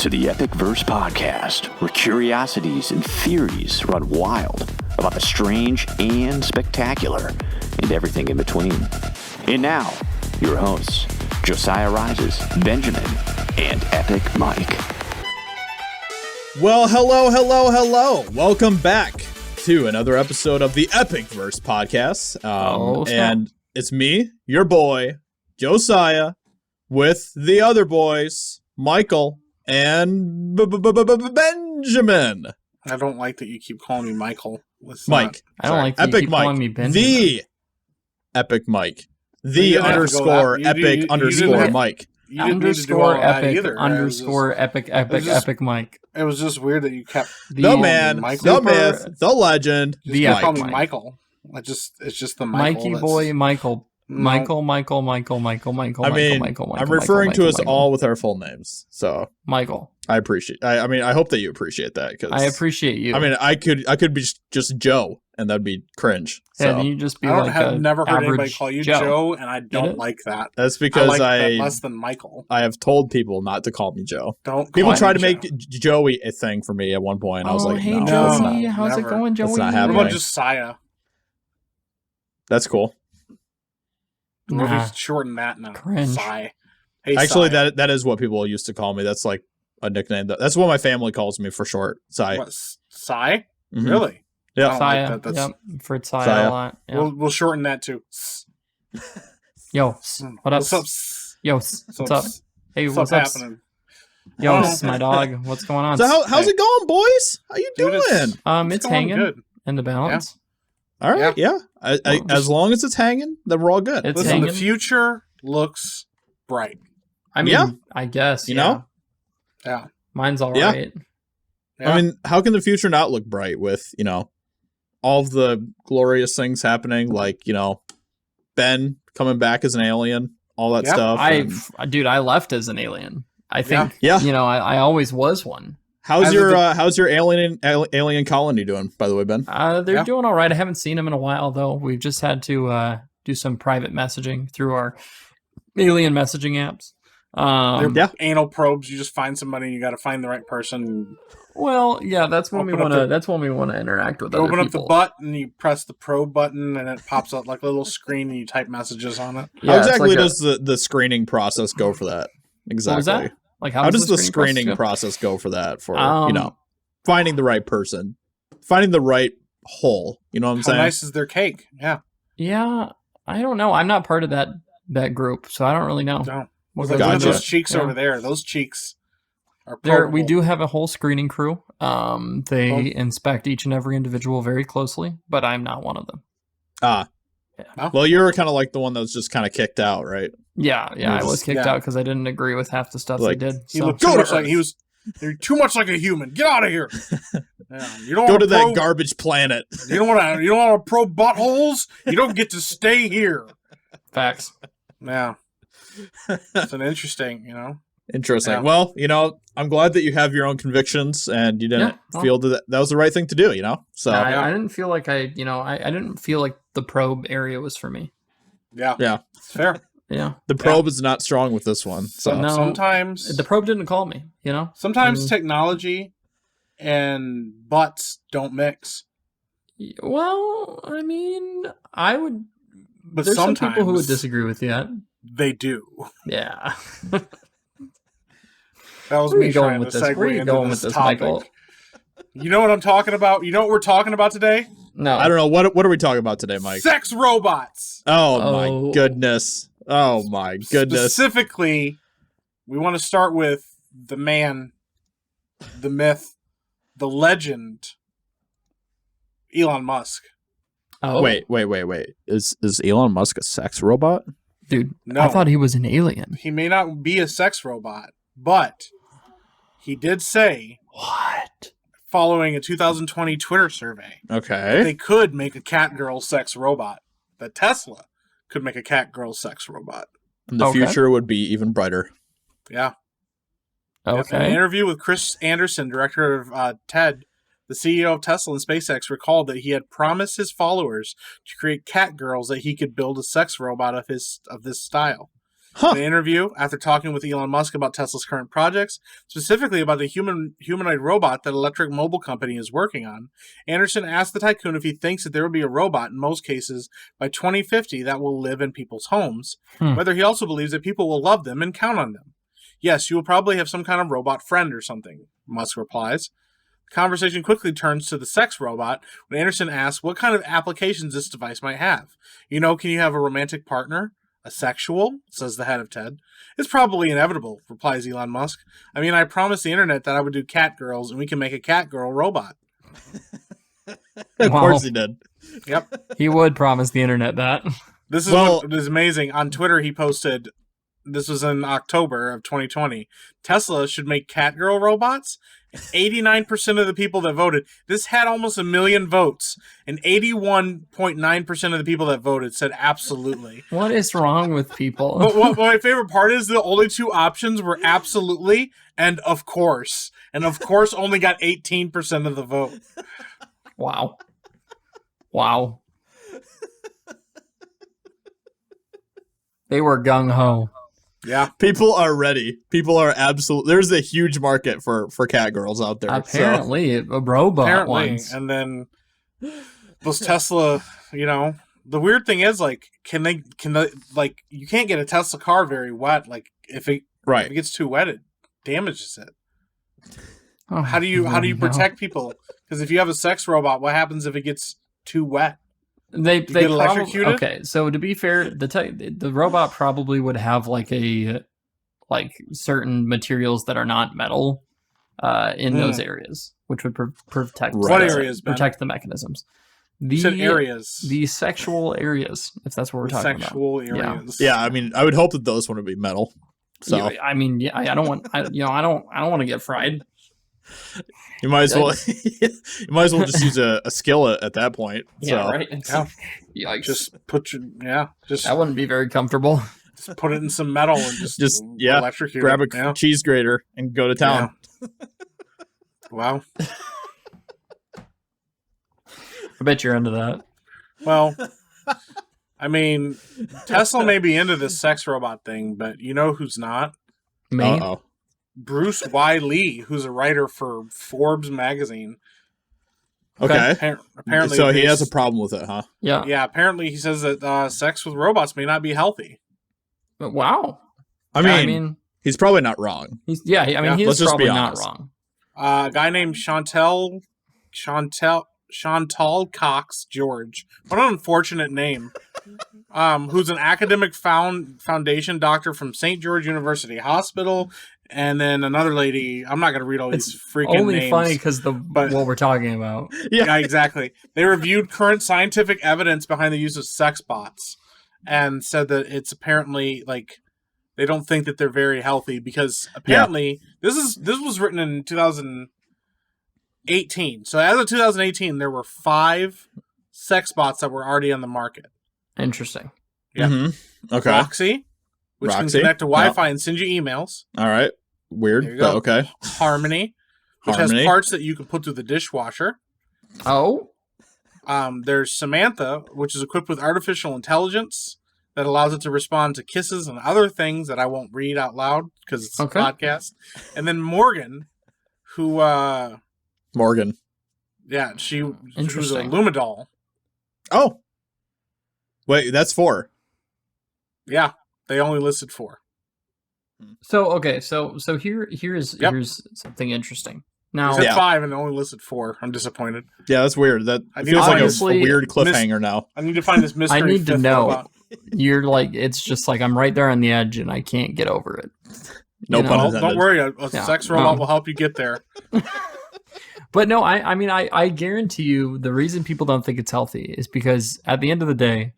to the EpicVerse Podcast, where curiosities and theories run wild about the strange and spectacular and everything in between. And now, your hosts, JosiahRises, Benjamin, and Epic Mike. Well, hello. Welcome back to another episode of the EpicVerse Podcast. And it's me, your boy, Josiah, with the other boys, Michael and Benjamin. I don't like that you keep calling me Michael. Mike. I don't like that you keep calling me Benjamin. The Epic Mike. The underscore epic underscore Mike. Underscore epic underscore epic Mike. It was just weird that you kept the man, the myth, the legend. The call me Michael. It's just the Michael. Mikey boy, Michael. Michael. I mean, I'm referring to us all with our full names. So Michael. I appreciate. I hope that you appreciate that because I appreciate you. I mean, I could be just Joe, and that'd be cringe. So. Yeah, you just be I've never heard anybody call you Joe, and I don't like that. That's because I like that less than Michael. I have told people not to call me Joe. People try to make Joey a thing for me at one point. I was like, hey, no, Joey, how's it going, Joey? That's not what happening. about Josiah? That's cool. What if you shorten that now? Cringe. Hey, actually, Sai. that is what people used to call me. That's like a nickname. That's what my family calls me for short. Sai. What, Sai? Mm-hmm. Really? Yeah. Saya. Yep. For Saya a lot. Yep. We'll shorten that to. Yo, what up? What's up? Yo, what's up? Hey, what's happening? Yo, my dog. What's going on? So how's it going, boys? How you doing? It's hanging good. In the balance. Yeah. All right, yeah. As long as it's hanging, then we're all good. Listen, the future looks bright. I mean, I guess, you know? Yeah. Mine's all right. Yeah. I mean, how can the future not look bright with, all of the glorious things happening, like, Ben coming back as an alien, all that stuff. I left as an alien. I think, yeah. I always was one. How's your alien colony doing, by the way, Ben? They're doing all right. I haven't seen them in a while, though. We've just had to do some private messaging through our alien messaging apps. They're anal probes. You just find somebody, and you got to find the right person. Well, yeah, that's when we want to. That's when we want to interact with other people. Open up the button, you press the probe button, and it pops up like a little screen, and you type messages on it. How exactly does the screening process go for that? Exactly. What was that? Like how does the screening process go for that? For finding the right person, finding the right hole. You know what I'm saying? How nice is their cake? Yeah. Yeah, I don't know. I'm not part of that group, so I don't really know. No. Look at those cheeks over there. Those cheeks are probable. We do have a whole screening crew. They inspect each and every individual very closely, but I'm not one of them. Yeah. Well, you're kind of like the one that was just kind of kicked out, right? Yeah, I was kicked out because I didn't agree with half the stuff they did. He looked too much like you're too much like a human. Get out of here. You don't go to that garbage planet. You don't want to probe buttholes. You don't get to stay here. Facts. Yeah. It's an interesting, Interesting. Yeah. Well, I'm glad that you have your own convictions and you didn't feel that was the right thing to do, So I didn't feel like I didn't feel like the probe area was for me. Yeah. Yeah. It's fair. Yeah. The probe is not strong with this one. So no, sometimes the probe didn't call me, Sometimes technology and butts don't mix. Well, I mean, I would, but there's some sometimes people who would disagree with that. They do. Yeah. That was me trying to segue into this topic. Michael? You know what I'm talking about? You know what we're talking about today? No. I don't know. What are we talking about today, Mike? Sex robots. Oh my goodness. Oh my goodness. Specifically, we want to start with the man, the myth, the legend, Elon Musk. Oh. Wait. Is Elon Musk a sex robot? Dude, no. I thought he was an alien. He may not be a sex robot, but he did say following a 2020 Twitter survey, they could make a cat girl sex robot. That Tesla could make a cat girl sex robot. And the future would be even brighter. Yeah. Okay. In an interview with Chris Anderson, director of TED, the CEO of Tesla and SpaceX recalled that he had promised his followers to create cat girls that he could build a sex robot of this style. In an interview, after talking with Elon Musk about Tesla's current projects, specifically about the humanoid robot that electric mobile company is working on, Anderson asked the tycoon if he thinks that there will be a robot, in most cases, by 2050 that will live in people's homes, whether he also believes that people will love them and count on them. Yes, you will probably have some kind of robot friend or something, Musk replies. The conversation quickly turns to the sex robot when Anderson asks what kind of applications this device might have. Can you have a romantic partner? A sexual? Says the head of TED. It's probably inevitable, replies Elon Musk. I promised the internet that I would do cat girls and we can make a cat girl robot. Of course he did. Yep. He would promise the internet that. This is what is amazing. On Twitter, he posted, this was in October of 2020, Tesla should make cat girl robots. 89% of the people that voted, this had almost 1 million votes, and 81.9% of the people that voted said absolutely. What is wrong with people? But what my favorite part is the only two options were absolutely and of course. And of course only got 18% of the vote. Wow. They were gung-ho. Yeah. People are ready. People are absolutely... There's a huge market for cat girls out there. Apparently, a robot ones. And then those Tesla, the weird thing is, can they you can't get a Tesla car very wet. If it gets too wet, it damages it. Oh, how do you protect people? Because if you have a sex robot, what happens if it gets too wet? They get electrocuted. Okay, so to be fair, the robot probably would have certain materials that are not metal in those areas, which would protect what areas? Protect the mechanisms. Areas. The sexual areas, if that's what we're talking about. Sexual areas. Yeah, I would hope that those wouldn't be metal. So I don't want to get fried. You might as well just use a skillet at that point. Yeah, so. right. Yikes. Just put that wouldn't be very comfortable. Just put it in some metal and just electrocute grab it. a cheese grater and go to town. Yeah. Wow. I bet you're into that. Well, Tesla may be into this sex robot thing, but you know who's not? Me? Uh-oh. Bruce Y. Lee, who's a writer for Forbes magazine. Okay. Apparently, so he has a problem with it, huh? Yeah. Yeah. Apparently, he says that sex with robots may not be healthy. Wow. I mean, he's probably not wrong. He is probably not wrong. A guy named Chantal Cox George. What an unfortunate name. Who's an academic foundation doctor from St. George University Hospital. And then another lady, I'm not going to read all these freaking only names. Funny because what we're talking about. Yeah, exactly. They reviewed current scientific evidence behind the use of sex bots and said that it's apparently they don't think that they're very healthy because apparently this was written in 2018. So as of 2018, there were 5 sex bots that were already on the market. Interesting. Yeah. Mm-hmm. Okay. Roxy, which can connect to Wi-Fi and send you emails. All right. Weird, but okay. Harmony, which has parts that you can put through the dishwasher. Oh. There's Samantha, which is equipped with artificial intelligence that allows it to respond to kisses and other things that I won't read out loud because it's a podcast. And then Morgan, who... Morgan. Yeah, she was a Lumadol. Oh. Wait, that's 4. Yeah, they only listed 4. So here's something interesting. Now, they said 5 and they only listed 4. I'm disappointed. Yeah, that's weird. That feels like a weird cliffhanger now. I need to find this mystery. I need to know. You're it's just I'm right there on the edge and I can't get over it. No pun intended. Don't worry, a sex robot will help you get there. But no, I guarantee you the reason people don't think it's healthy is because at the end of the day,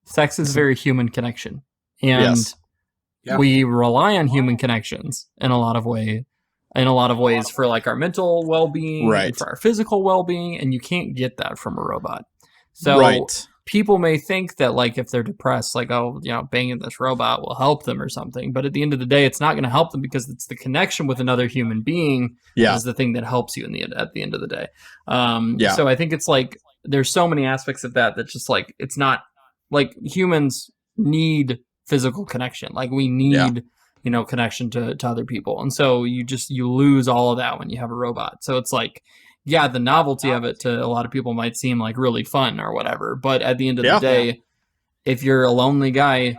sex is a very human connection. And we rely on human connections in a lot of ways for our mental well-being, and for our physical well-being, and you can't get that from a robot. So people may think that if they're depressed, banging this robot will help them or something. But at the end of the day, it's not going to help them because it's the connection with another human being is the thing that helps you at the end of the day. So I think it's there's so many aspects of that just it's not humans need physical connection. Like we need, connection to other people. And so you lose all of that when you have a robot. So it's like, yeah, the novelty of it to a lot of people might seem like really fun or whatever. But at the end of the day, if you're a lonely guy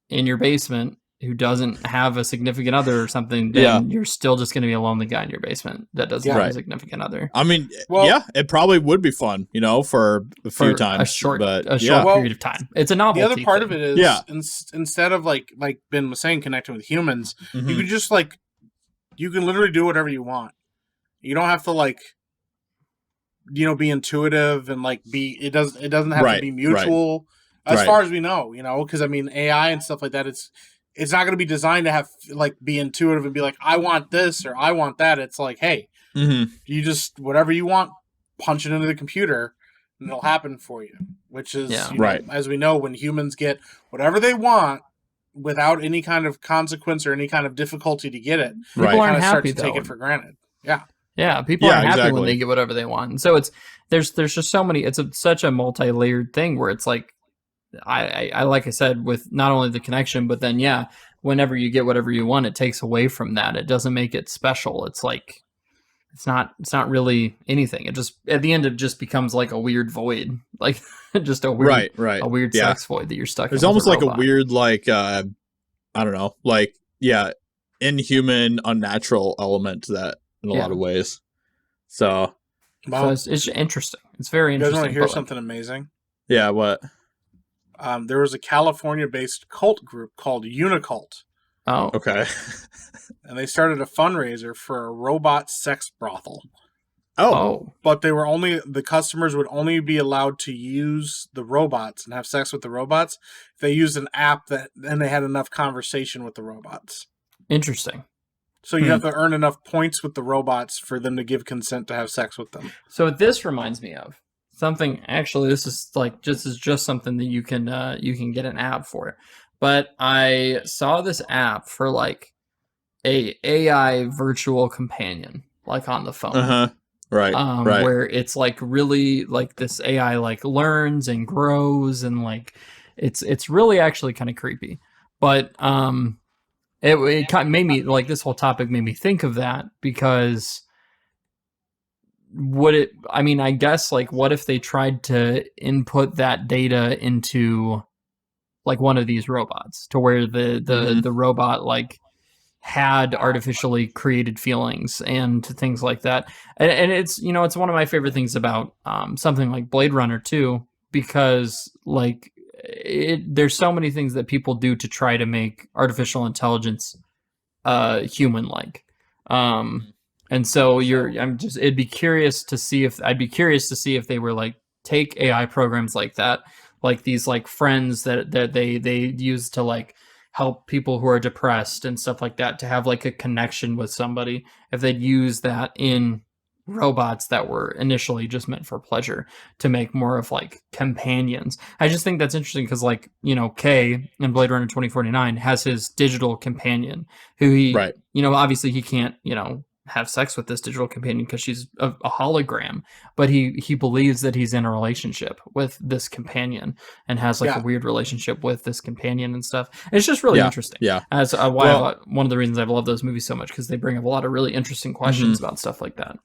in your basement who doesn't have a significant other or something, then you're still just going to be a lonely guy in your basement that doesn't have a significant other. I mean, it probably would be fun, for a few times. A short period of time. It's a novelty. The other part of it is, instead of like Ben was saying, connecting with humans, you can just you can literally do whatever you want. You don't have to be intuitive and it doesn't have to be mutual as far as we know, because I mean, AI and stuff like that, it's not going to be designed to have be intuitive and be like, I want this or I want that. It's like, hey, you just whatever you want, punch it into the computer and it'll happen for you. Which is as we know, when humans get whatever they want without any kind of consequence or any kind of difficulty to get it, people aren't happy to take it for granted. Yeah, people aren't happy when they get whatever they want. And so there's just so many. It's such a multi-layered thing where it's like, I like I said, with not only the connection, but then whenever you get whatever you want, it takes away from that. It doesn't make it special. It's like it's not really anything. It just at the end it just becomes like a weird void, like just a weird a weird sex void that you're stuck in. There's almost like a weird I don't know, inhuman, unnatural element to that in a lot of ways. So it's interesting. It's very interesting. You guys want to hear something amazing? Yeah, what? There was a California-based cult group called Unicult. Oh, okay. And they started a fundraiser for a robot sex brothel. Oh. But the customers would only be allowed to use the robots and have sex with the robots if they used an app and they had enough conversation with the robots. Interesting. So you have to earn enough points with the robots for them to give consent to have sex with them. So this reminds me of something. Actually, this is just something that you can get an app for. But I saw this app for a AI virtual companion, on the phone. Right. Where it's really this AI learns and grows and it's really actually kind of creepy. But it kind of made me this whole topic made me think of that because I guess what if they tried to input that data into one of these robots to where the robot had artificially created feelings and things like that. And it's, it's one of my favorite things about something like Blade Runner 2, because there's so many things that people do to try to make artificial intelligence human-like. And so I'd be curious to see if they were take AI programs like that, these friends that they use to help people who are depressed and stuff like that, to have a connection with somebody, if they'd use that in robots that were initially just meant for pleasure to make more of companions. I just think that's interesting because Kay in Blade Runner 2049 has his digital companion who he, obviously he can't, have sex with this digital companion because she's a hologram, but he believes that he's in a relationship with this companion and has a weird relationship with this companion and stuff. And it's just really interesting. Yeah. As one of the reasons I've loved those movies so much, because they bring up a lot of really interesting questions about stuff like that.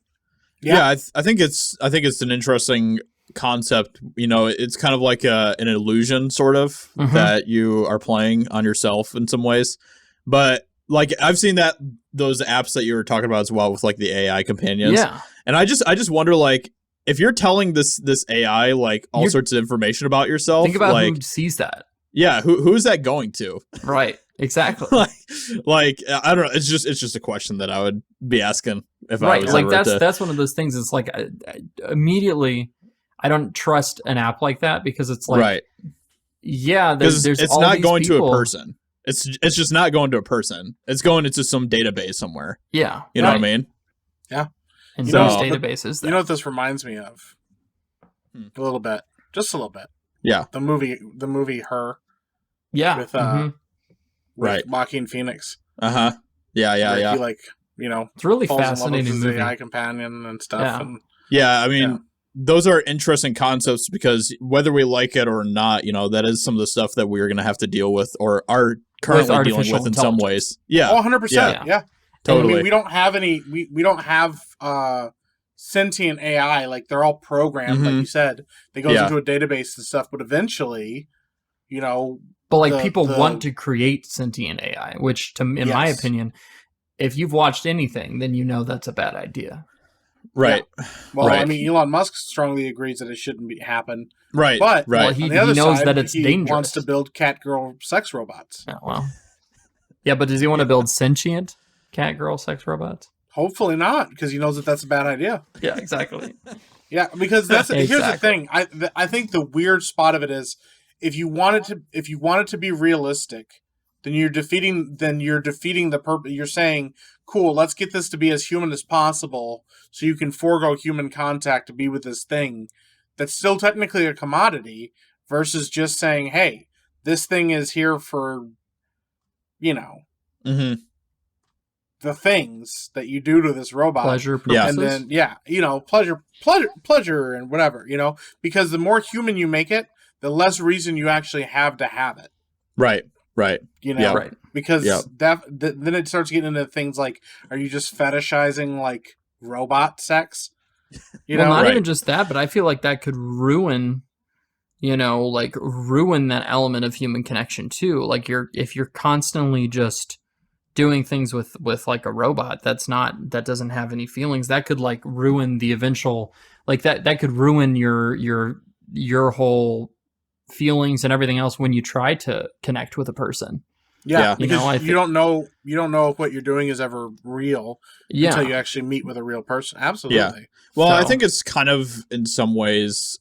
Yeah, I think it's an interesting concept. It's kind of like an illusion, sort of, that you are playing on yourself in some ways. But I've seen those apps that you were talking about as well with the AI companions. Yeah, and I just wonder if you're telling this AI all sorts of information about yourself. Think about who sees that. Yeah, who's that going to? Right. Exactly. I don't know. It's just a question that I would be asking if I was that's one of those things. It's immediately I don't trust an app like that because it's there's it's all not these going people. to a person. It's just not going to a person. It's going into some database somewhere. Yeah, you know what I mean. Yeah, and those databases. You know what this reminds me of? A little bit, just a little bit. Yeah, the movie Her. Yeah, with Joaquin Phoenix. Yeah. He it's really falls fascinating in love with his movie. AI companion and stuff. Yeah. And, yeah, I mean, those are interesting concepts because whether we like it or not, that is some of the stuff that we're going to have to deal with or are currently dealing with in some ways. Yeah. Oh, 100%. Yeah. Totally. I mean, we don't have we don't have sentient AI. Like, they're all programmed, like you said. They go into a database and stuff, but eventually, But like people want to create sentient AI, which in my opinion, if you've watched anything, then that's a bad idea. Right. Yeah. Well, I mean, Elon Musk strongly agrees that it shouldn't happen. Right. But he on the other knows side, that it's dangerous. He wants to build cat-girl sex robots. Yeah, well. Yeah, but does he want to build sentient cat-girl sex robots? Hopefully not, because he knows that that's a bad idea. Yeah, exactly. Yeah, because here's the thing. I think the weird spot of it is if you want it to be realistic, then you're defeating the purpose. You're saying, cool, let's get this to be as human as possible so you can forego human contact to be with this thing that's still technically a commodity versus just saying, hey, this thing is here for, the things that you do to this robot. Pleasure purposes. And then, pleasure and whatever, because the more human you make it, the less reason you actually have to have it. Right. Right. Right. Because then it starts getting into things like, are you just fetishizing like robot sex? Not even just that, but I feel like that could ruin, ruin that element of human connection too. Like if you're constantly just doing things with like a robot that doesn't have any feelings, that could like ruin the eventual, like that could ruin your whole feelings and everything else when you try to connect with a person. Yeah, because you don't know if what you're doing is ever real until you actually meet with a real person. Absolutely. Yeah. Well, I think it's kind of in some ways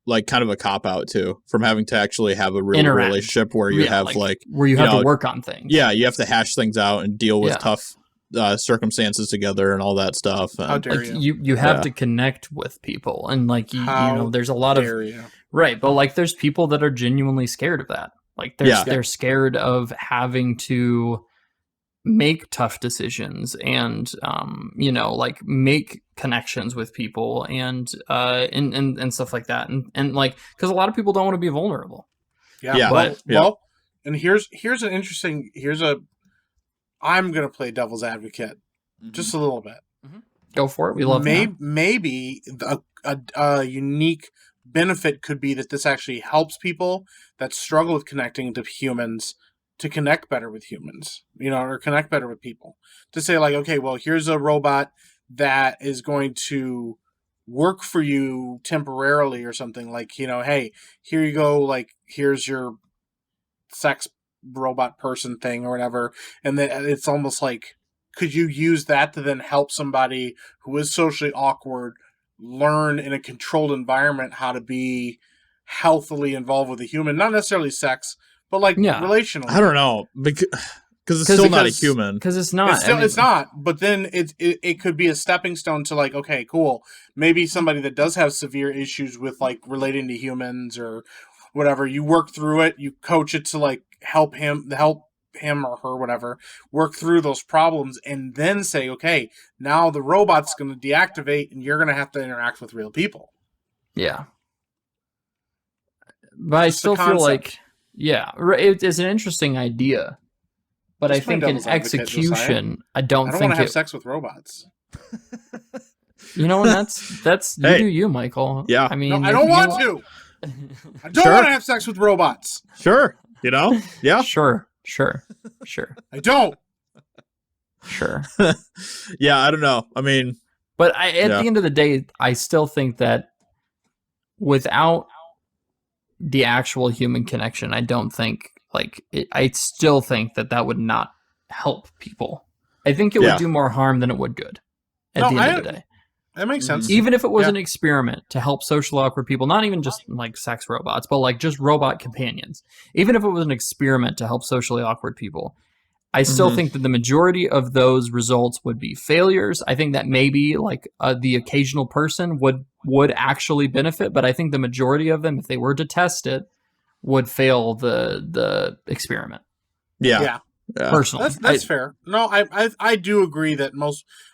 like kind of a cop out too from having to actually have a real relationship where you have where you have to work on things. Yeah, you have to hash things out and deal with tough circumstances together and all that stuff. How dare you have to connect with people and there's a lot of right, but like there's people that are genuinely scared of that. Like they're scared of having to make tough decisions and like make connections with people and stuff like that and like because a lot of people don't want to be vulnerable. Well, and here's an interesting I'm gonna play devil's advocate just a little bit. Go for it. We love maybe a unique benefit could be that this actually helps people that struggle with connecting to humans to connect better with humans, or connect better with people. To say like, okay, well, here's a robot that is going to work for you temporarily or something like, hey, here you go, like, here's your sex robot person thing or whatever. And then it's almost like, could you use that to then help somebody who is socially awkward learn in a controlled environment how to be healthily involved with a human, not necessarily sex, but like relationally. I don't know because it's still not a human. Because it's not. It's not. But then it could be a stepping stone to like, okay, cool. Maybe somebody that does have severe issues with like relating to humans or whatever. You work through it. You coach it to like help him or her, whatever, work through those problems, and then say, okay, now the robot's going to deactivate, and you're going to have to interact with real people. Yeah. But I still feel like, it's an interesting idea. But I think in execution, I don't want to have sex with robots. And that's you do you, Michael. Yeah. I mean, no, I don't want to. I don't want to have sex with robots. Sure. Yeah. Sure. I don't. Sure. Yeah, I don't know. I mean, but at the end of the day, I still think that without the actual human connection, I don't think I still think that would not help people. I think it would do more harm than it would good at the end of the day. That makes sense. Even if it was an experiment to help socially awkward people, not even just like sex robots, but like just robot companions. Even if it was an experiment to help socially awkward people, I still think that the majority of those results would be failures. I think that maybe like the occasional person would actually benefit, but I think the majority of them, if they were to test it, would fail the experiment. Yeah. Personally, that's fair. No, I do agree that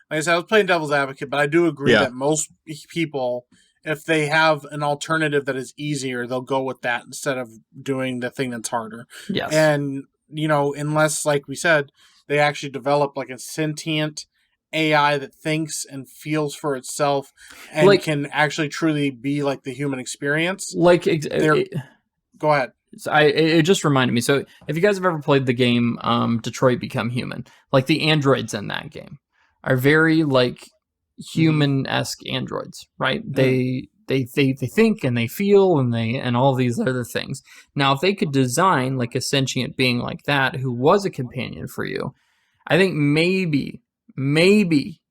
I said, I was playing devil's advocate, but I do agree that most people, if they have an alternative that is easier, they'll go with that instead of doing the thing that's harder. Yes. And, unless, like we said, they actually develop like a sentient AI that thinks and feels for itself and can actually truly be like the human experience. Go ahead. So it just reminded me. So if you guys have ever played the game Detroit Become Human, like the androids in that game are very like human-esque androids, right? They think and they feel and all these other things. Now, if they could design like a sentient being like that who was a companion for you, I think maybe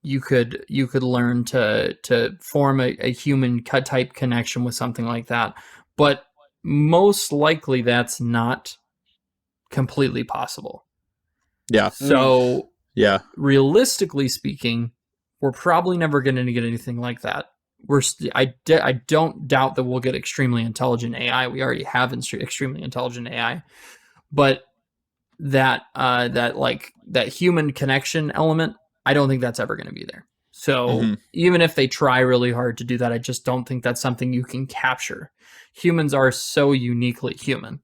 you could learn to form a human type connection with something like that. But most likely that's not completely possible. Yeah. So realistically speaking, we're probably never going to get anything like that. I don't doubt that we'll get extremely intelligent AI. We already have extremely intelligent AI, but that human connection element, I don't think that's ever going to be there. So even if they try really hard to do that, I just don't think that's something you can capture. Humans are so uniquely human.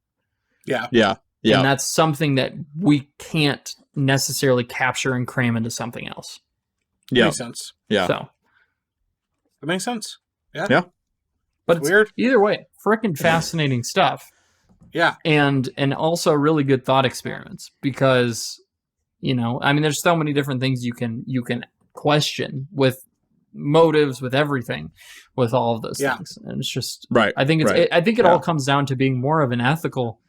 Yeah. And that's something that we can't necessarily capture and cram into something else. Yeah. Makes sense. Yeah. So that makes sense. Yeah. But it's weird. Either way, freaking fascinating stuff. Yeah. And also really good thought experiments because, there's so many different things you can question with motives, with everything, with all of those things. And it's just, I think it all comes down to being more of an ethical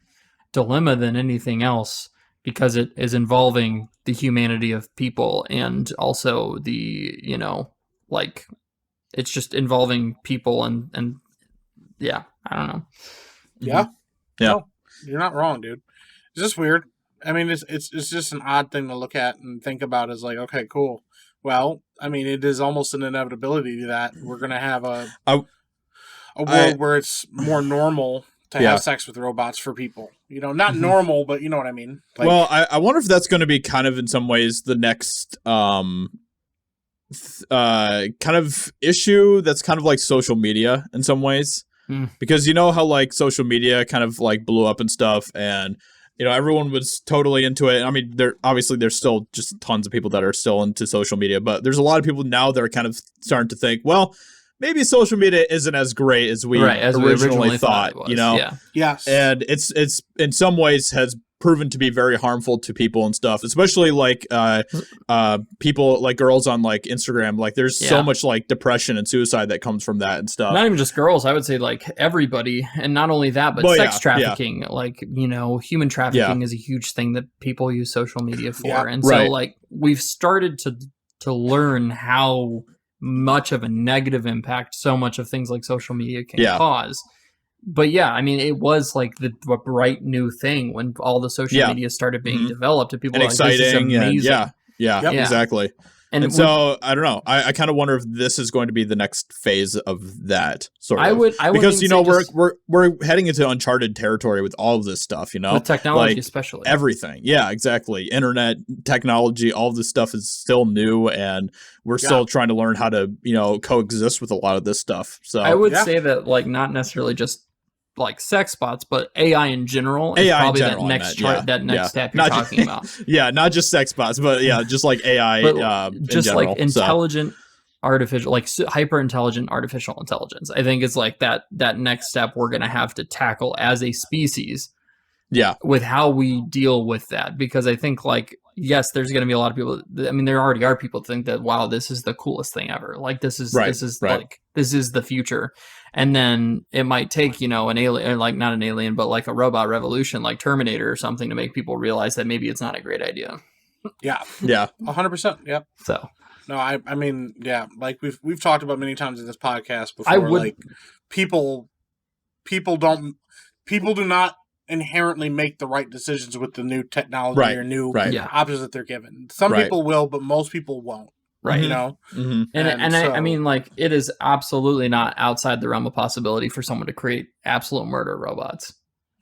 dilemma than anything else, because it is involving the humanity of people and also the, it's just involving people and I don't know. Yeah. No, you're not wrong, dude. It's just weird. I mean, it's just an odd thing to look at and think about as like, okay, cool. Well, I mean, it is almost an inevitability that we're going to have a world where it's more normal to have sex with robots for people. Not normal, but you know what I mean. Like, well, I wonder if that's going to be kind of in some ways the next kind of issue that's kind of like social media in some ways. Because how like social media kind of like blew up and stuff, and everyone was totally into it. I mean, there's still just tons of people that are still into social media, but there's a lot of people now that are kind of starting to think, well, maybe social media isn't as great as we originally thought, Yes. And it's in some ways has proven to be very harmful to people and stuff, especially like people like girls on like Instagram. Like there's so much like depression and suicide that comes from that and stuff. Not even just girls, I would say like everybody. And not only that, but sex trafficking, like, human trafficking is a huge thing that people use social media for. Yeah. And so like we've started to learn how much of a negative impact so much of things like social media can cause. But I mean, it was like the bright new thing when all the social media started being developed, and people and were like, exciting, this is amazing. And, exactly. And so I don't know. I kind of wonder if this is going to be the next phase of that sort of. Because we're heading into uncharted territory with all of this stuff. With technology, like, especially everything. Yeah, exactly. Internet technology, all of this stuff is still new, and we're still trying to learn how to coexist with a lot of this stuff. So I would say that like not necessarily just like sex bots, but AI in general is probably that next step you're talking about. Yeah, not just sex bots, but just like AI just in general, like intelligent artificial, like hyper intelligent artificial intelligence. I think it's like that next step we're going to have to tackle as a species. Yeah. With how we deal with that, because I think like, yes, there's going to be a lot of people. I mean, there already are people that think that, wow, this is the coolest thing ever. Like this is like, this is the future. And then it might take, an alien, like not an alien, but like a robot revolution, like Terminator or something, to make people realize that maybe it's not a great idea. Yeah. Yeah. 100%. Yep. So. No, I mean, like we've talked about many times in this podcast before, like people do not inherently make the right decisions with the new technology or new options that they're given. Some people will, but most people won't. Right. Mm-hmm. And I mean, like, it is absolutely not outside the realm of possibility for someone to create absolute murder robots.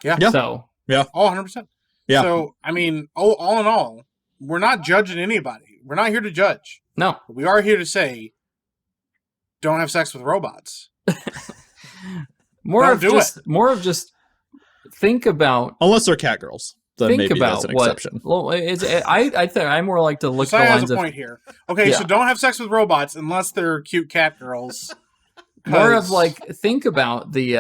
Yeah. So. Yeah. Oh, 100%. Yeah. So, I mean, all in all, we're not judging anybody. we're not here to judge. No. But we are here to say, don't have sex with robots. More of just think about, unless they're cat girls. Then think maybe about that's an what. exception. Well, I think I more like to look So at the has lines a of point here. Okay, so don't have sex with robots unless they're cute cat girls. more of like think about these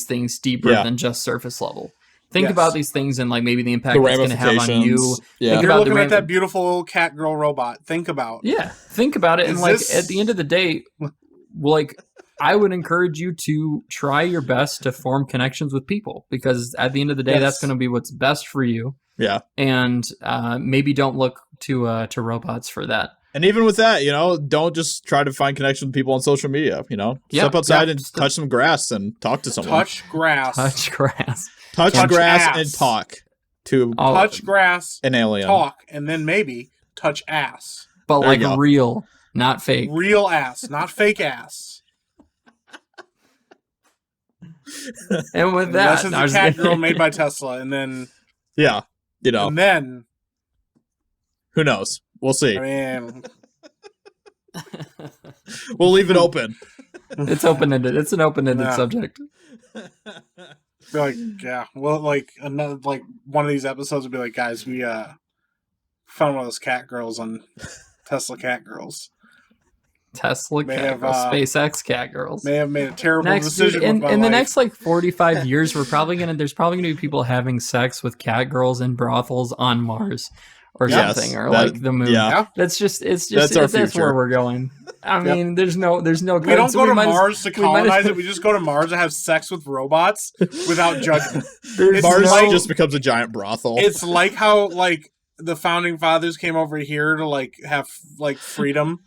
things deeper than just surface level. Think about these things and like maybe the impact it's going to have on you. Yeah. You're looking at that beautiful cat girl robot. Think about it. And like at the end of the day, like I would encourage you to try your best to form connections with people, because at the end of the day, that's going to be what's best for you. Yeah. And maybe don't look to robots for that. And even with that, don't just try to find connection with people on social media. Step outside and touch some grass and talk to someone. Touch grass. Touch grass ass. And talk to touch grass, an alien. Talk, and then maybe touch ass. But like real, not fake. Real ass, not fake ass. And with that, this is a cat girl made by Tesla, and then and then who knows? We'll see. I mean, we'll leave it open. It's open-ended. It's an open-ended subject. Like, well, like another, like one of these episodes would be like, guys, we found one of those cat girls on Tesla cat girls. SpaceX cat girls may have made a terrible decision. In the next like 45 years, there's probably gonna be people having sex with cat girls in brothels on Mars or something, or like the moon. Yeah. That's where we're going. I mean, there's no. We don't go to Mars to colonize it. We just go to Mars to have sex with robots without judgment. Mars just becomes a giant brothel. It's like how like the founding fathers came over here to like have like freedom.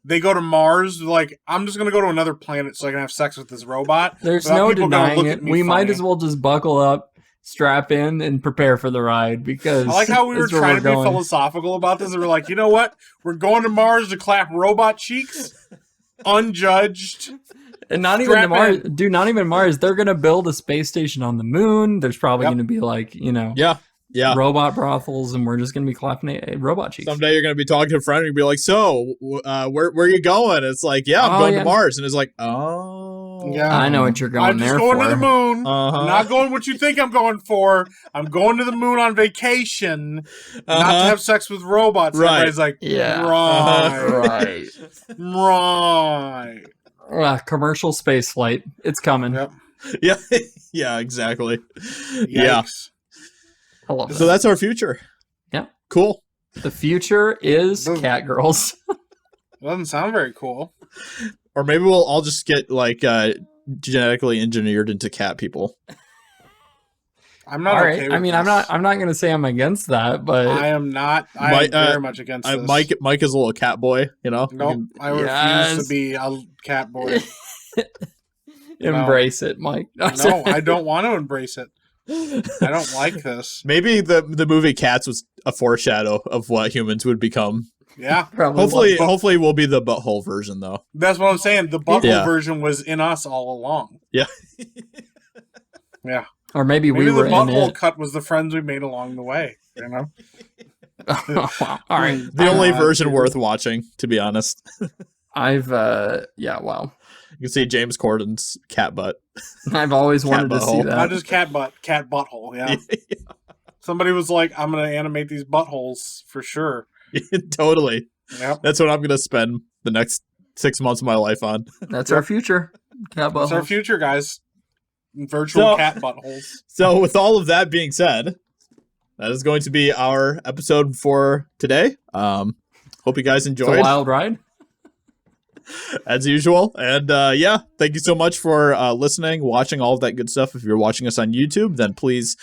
They go to Mars, like, I'm just going to go to another planet so I can have sex with this robot. There's no denying it. We might as well just buckle up, strap in, and prepare for the ride, because I like how we were trying to be philosophical about this, and we're like, you know what? We're going to Mars to clap robot cheeks, unjudged. And not even to Mars. Dude, not even Mars. They're going to build a space station on the moon. There's probably going to be like, robot brothels, and we're just going to be clapping robot cheeks. Someday you're going to be talking to a friend and you'll be like, so, where are you going? It's like, I'm going to Mars. And it's like, I know what you're going there for. I'm just going to the moon. I'm not going what you think I'm going for. I'm going to the moon on vacation, not to have sex with robots. Right. Everybody's like, right. Commercial space flight. It's coming. Yep. Yeah, exactly. Yikes. Yeah. I love that. So that's our future. Yeah. Cool. The future is cat girls. Doesn't sound very cool. Or maybe we'll all just get like genetically engineered into cat people. I'm not okay with I mean, this. I'm not going to say I'm against that, but I am not. I'm very much against this. Mike is a little cat boy, Nope, I refuse to be a cat boy. Embrace it, Mike. No, I don't want to embrace it. I don't like this. Maybe the movie Cats was a foreshadow of what humans would become. Yeah. Hopefully we'll be the butthole version, though. That's what I'm saying. The butthole version was in us all along. Yeah. Yeah. Or maybe we were the in butthole it. cut was the friends we made along the way, All right. The only version worth watching, to be honest. Wow. You can see James Corden's cat butt. I've always wanted to see that. Not just cat butt, cat butthole, yeah. Somebody was like, I'm going to animate these buttholes for sure. Totally. Yep. That's what I'm going to spend the next 6 months of my life on. That's our future. Cat buttholes. That's our future, guys. Virtual cat buttholes. So with all of that being said, that is going to be our episode for today. Hope you guys enjoyed. It's a wild ride. As usual. And thank you so much for listening, watching, all of that good stuff. If you're watching us on YouTube, then please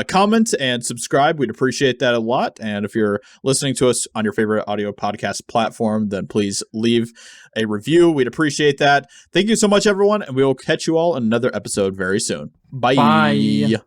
comment and subscribe. We'd appreciate that a lot. And if you're listening to us on your favorite audio podcast platform, then please leave a review. We'd appreciate that. Thank you so much, everyone. And we will catch you all in another episode very soon. Bye. Bye.